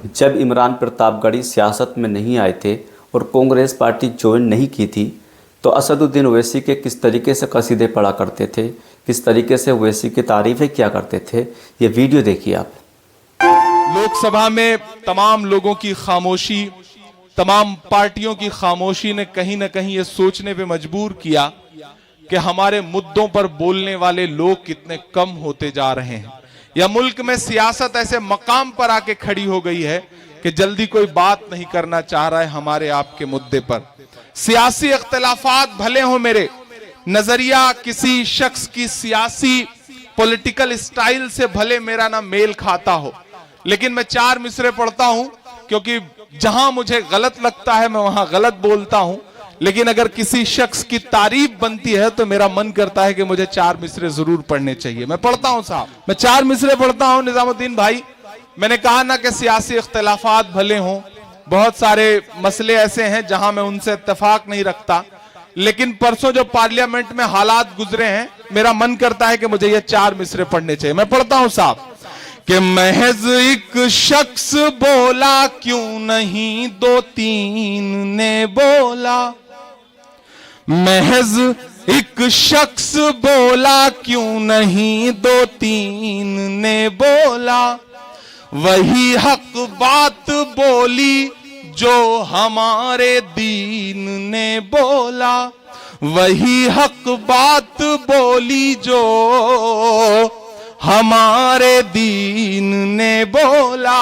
जब इमरान प्रतापगढ़ी सियासत में नहीं आए थे और कांग्रेस पार्टी ज्वाइन नहीं की थी तो असदुद्दीन ओवैसी के किस तरीके से कसीदे पढ़ा करते थे, किस तरीके से ओवैसी की तारीफ़ें किया करते थे। ये वीडियो देखिए आप। लोकसभा में तमाम लोगों की खामोशी, तमाम पार्टियों की खामोशी ने कहीं ना कहीं ये सोचने पे मजबूर किया कि हमारे मुद्दों पर बोलने वाले लोग कितने कम होते जा रहे हैं, या मुल्क में सियासत ऐसे मकाम पर आके खड़ी हो गई है कि जल्दी कोई बात नहीं करना चाह रहा है हमारे आपके मुद्दे पर। सियासी इख्तिलाफात भले हो, मेरे नजरिया किसी शख्स की सियासी पॉलिटिकल स्टाइल से भले मेरा ना मेल खाता हो, लेकिन मैं 4 मिसरे पढ़ता हूं क्योंकि जहां मुझे गलत लगता है मैं वहां गलत बोलता हूं। लेकिन अगर किसी शख्स की तारीफ बनती है तो मेरा मन करता है कि मुझे 4 मिसरे जरूर पढ़ने चाहिए। मैं पढ़ता हूं साहब, मैं 4 मिसरे पढ़ता हूं। निजामुद्दीन भाई, मैंने कहा ना कि सियासी इख्तिलाफात भले हों, बहुत सारे मसले ऐसे हैं जहां मैं उनसे इत्तेफाक नहीं रखता, लेकिन परसों जो पार्लियामेंट में हालात गुजरे हैं मेरा मन करता है कि मुझे ये 4 मिसरे पढ़ने चाहिए। मैं पढ़ता हूं साहब कि महज एक शख्स बोला क्यों नहीं 2-3 ने बोला, महज एक शख्स बोला क्यों नहीं 2-3 ने बोला, वही हक बात बोली जो हमारे दीन ने बोला, वही हक बात बोली जो हमारे दीन ने बोला।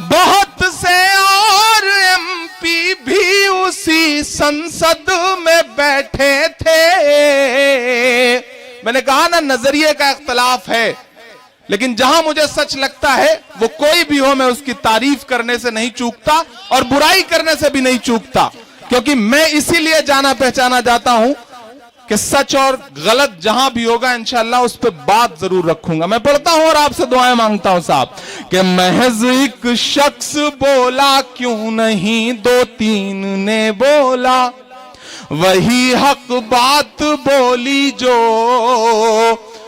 बहुत से और एमपी भी उसी संसद में बैठे थे। मैंने कहा ना, नजरिए का इख्तिलाफ है, लेकिन जहां मुझे सच लगता है वो कोई भी हो, मैं उसकी तारीफ करने से नहीं चूकता और बुराई करने से भी नहीं चूकता, क्योंकि मैं इसीलिए जाना पहचाना जाता हूं कि सच और गलत जहां भी होगा इंशाअल्लाह उस पर बात जरूर रखूंगा। मैं पढ़ता हूं और आपसे दुआएं मांगता हूं साहब कि महज एक शख्स बोला क्यों नहीं 2-3 ने बोला, वही हक बात बोली जो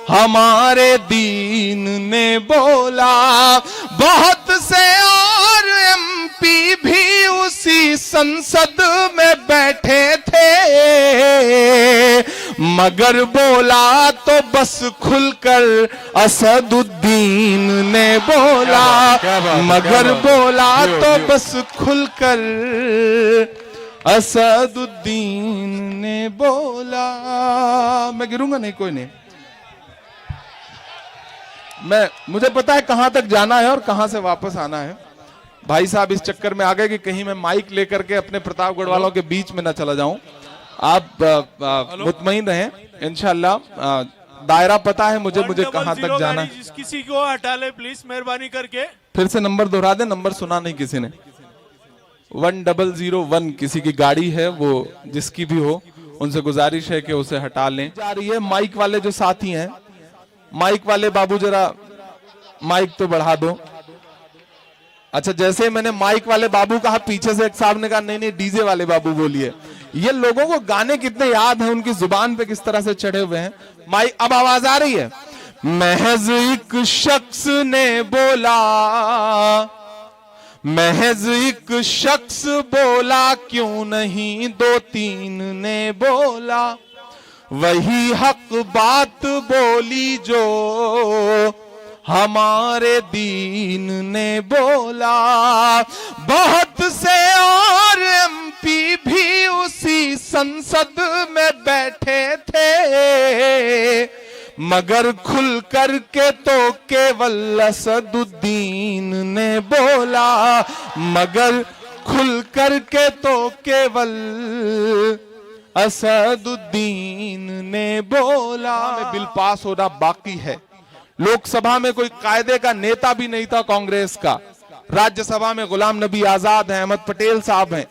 हमारे दीन ने बोला। बहुत से और एमपी भी उसी संसद में बैठे थे, मगर बोला तो बस खुलकर असदुद्दीन ने बोला, मगर बोला तो बस खुलकर असदुद्दीन ने बोला। मैं गिरूंगा नहीं, कोई नहीं, मुझे पता है कहां तक जाना है और कहां से वापस आना है। भाई साहब इस चक्कर में आ गए कि कहीं मैं माइक लेकर के अपने प्रतापगढ़ वालों के बीच में ना चला जाऊं। आप मुतमईन रहें, इंशाल्लाह दायरा पता है मुझे कहां तक जाना है। किसी को हटा ले प्लीज, मेहरबानी करके। फिर से नंबर दोहरा दे, नंबर सुना नहीं किसी ने। 1001 किसी की गाड़ी है, वो जिसकी भी हो उनसे गुजारिश है कि उसे हटा लें। जा रही है माइक वाले जो साथी हैं, माइक वाले बाबू जरा माइक तो बढ़ा दो। अच्छा, जैसे मैंने माइक वाले बाबू कहा, पीछे से एक साहब ने कहा नहीं नहीं डीजे वाले बाबू बोलिए। ये लोगों को गाने कितने याद हैं, उनकी जुबान पे किस तरह से चढ़े हुए हैं। माइक, अब आवाज आ रही है। महज एक शख्स ने बोला, महज एक शख्स बोला क्यों नहीं 2-3 ने बोला, वही हक बात बोली जो हमारे दीन ने बोला। बहुत से और एमपी भी उसी संसद में बैठे थे, मगर खुल कर के तो केवल असदुद्दीन ने बोला, मगर खुल कर के तो केवल असदुद्दीन ने बोला। बिल पास होना बाकी है। लोकसभा में कोई कायदे का नेता भी नहीं था कांग्रेस का। राज्यसभा में गुलाम नबी आजाद हैं, अहमद पटेल साहब हैं।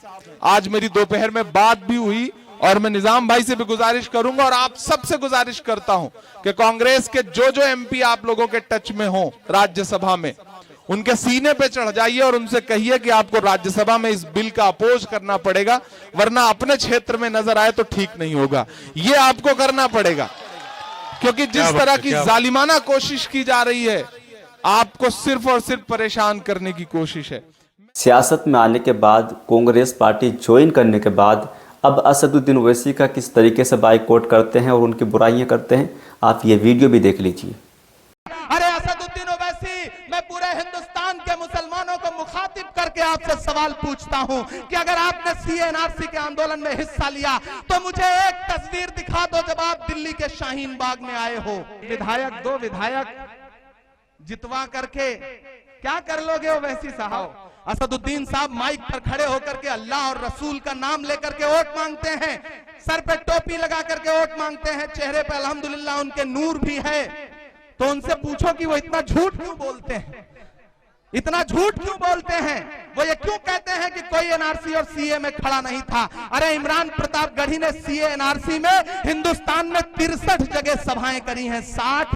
आज मेरी दोपहर में बात भी हुई और मैं निजाम भाई से भी गुजारिश करूंगा और आप सबसे गुजारिश करता हूं कि कांग्रेस के जो एमपी आप लोगों के टच में हो राज्यसभा में, उनके सीने पे चढ़ जाइए और उनसे कहिए कि आपको राज्यसभा में इस बिल का अपोज करना पड़ेगा, वरना अपने क्षेत्र में नजर आए तो ठीक नहीं होगा। ये आपको करना पड़ेगा, क्योंकि जिस तरह की जालिमाना कोशिश की जा रही है आपको सिर्फ और सिर्फ परेशान करने की कोशिश है। सियासत में आने के बाद, कांग्रेस पार्टी ज्वाइन करने के बाद अब असदुद्दीन ओवैसी का किस तरीके से बाइकआउट करते हैं और उनकी बुराइयां करते हैं, आप ये वीडियो भी देख लीजिए। अरे असदुद्दीन ओवैसी, मैं पूरे हिंदुस्तान के मुसलमानों को मुखातिब करके आपसे सवाल पूछता हूं कि अगर आपने सीएनआरसी के आंदोलन में हिस्सा लिया तो मुझे एक तस्वीर दिखा दो जब आप दिल्ली के शाहीन बाग में आए हो। विधायक, 2 विधायक जितवा करके क्या कर लोगे ओवैसी साहब? असदुद्दीन साहब माइक पर खड़े होकर के अल्लाह और रसूल का नाम लेकर के वोट मांगते हैं, सर पे टोपी लगा करके वोट मांगते हैं, चेहरे पे अल्हम्दुलिल्लाह उनके नूर भी है। तो उनसे पूछो कि वो इतना झूठ क्यों बोलते हैं, इतना झूठ क्यों बोलते हैं? वो ये क्यों कहते हैं कि कोई एनआरसी और सीए में खड़ा नहीं था? अरे इमरान प्रतापगढ़ी ने सीए एनआरसी में हिंदुस्तान में 63 जगह सभाएं करी हैं, 60